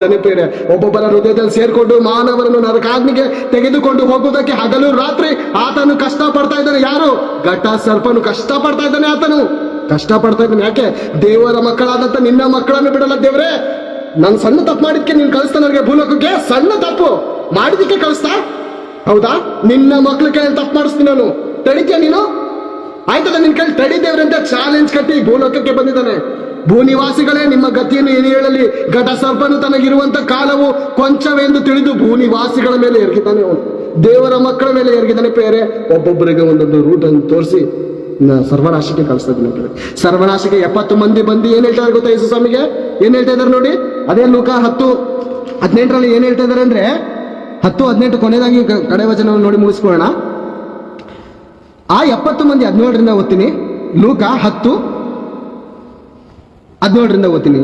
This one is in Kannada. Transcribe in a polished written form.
ಬೇರೆ ಒಬ್ಬೊಬ್ಬರ ಹೃದಯದಲ್ಲಿ ಸೇರ್ಕೊಂಡು ಮಾನವರನ್ನು ನರಕಾಗ್ನಿಗೆ ತೆಗೆದುಕೊಂಡು ಹೋಗುವುದಕ್ಕೆ ಹಗಲು ರಾತ್ರಿ ಆತನು ಕಷ್ಟ ಪಡ್ತಾ ಇದ್ದಾನೆ. ಯಾರು? ಘಟ ಸರ್ಪನು ಕಷ್ಟ ಪಡ್ತಾ ಇದ್ದಾನೆ. ಆತನು ಕಷ್ಟ ಪಡ್ತಾ ಇದ್ದಾನೆ. ಯಾಕೆ? ದೇವರ ಮಕ್ಕಳಾದಂತ ನಿನ್ನ ಮಕ್ಕಳನ್ನು ಬಿಡಲ್ಲ ದೇವ್ರೆ. ನಾನು ಸಣ್ಣ ತಪ್ಪು ಮಾಡಿದ್ಕೆ ನೀನ್ ಕಳಿಸ್ತಾ ನನಗೆ ಭೂಲೋಕಕ್ಕೆ. ಸಣ್ಣ ತಪ್ಪು ಮಾಡಿದಕ್ಕೆ ಕಳಿಸ್ತಾ? ಹೌದಾ? ನಿನ್ನ ಮಕ್ಳ ಕೈಯಲ್ಲಿ ತಪ್ಪು ಮಾಡಿಸ್ತೀನಿ ನಾನು. ತಡಿತೀಯ ನೀನು? ಆಯ್ತದ ನಿನ್ ಕೈಲಿ ತಡಿದೇವ್ರೆ ಅಂತ ಚಾಲೆಂಜ್ ಕಟ್ಟಿ ಭೂಲೋಕಕ್ಕೆ ಬಂದಿದ್ದಾನೆ. ಭೂನಿವಾಸಿಗಳೇ, ನಿಮ್ಮ ಗತಿಯನ್ನು ಏನು ಹೇಳಲಿ? ಘಟ ಸರ್ಪನು ತನಗಿರುವಂತ ಕಾಲವು ಕೊಂಚವೆಂದು ತಿಳಿದು ಭೂನಿವಾಸಿಗಳ ಮೇಲೆ ಎರಗಿದ್ದಾನೆ. ಅವನು ದೇವರ ಮಕ್ಕಳ ಮೇಲೆ ಎರಗಿದ್ದಾನೆ. ಬೇರೆ ಒಬ್ಬೊಬ್ಬರಿಗೆ ಒಂದೊಂದು ರೂಟ್ ಅನ್ನು ತೋರಿಸಿ ಸರ್ವನಾಶಕ್ಕೆ ಕಳಿಸ್ತಾ ಇದ್ದೀನಿ. ಸರ್ವನಾಶಕ್ಕೆ 70 ಮಂದಿ ಬಂದು ಏನ್ ಹೇಳ್ತಾರೆ ಗೊತ್ತಾ? ಯೇಸು ಸ್ವಾಮಿಗೆ ಏನ್ ಹೇಳ್ತಾ ಇದಾರೆ ನೋಡಿ. ಅದೇ ಲೂಕ 10:18 ಏನ್ ಹೇಳ್ತಾ ಇದಾರೆ ಅಂದ್ರೆ 10:18 ಕೊನೆಯದಾಗಿ ಕಡೆ ವಚನವನ್ನು ನೋಡಿ ಮುಗಿಸ್ಕೊಳ್ಳೋಣ. ಆ 70 ಮಂದಿ 17ರಿಂದ ಓದ್ತೀನಿ. ಲೂಕ 10:17 ಓದ್ತೀನಿ.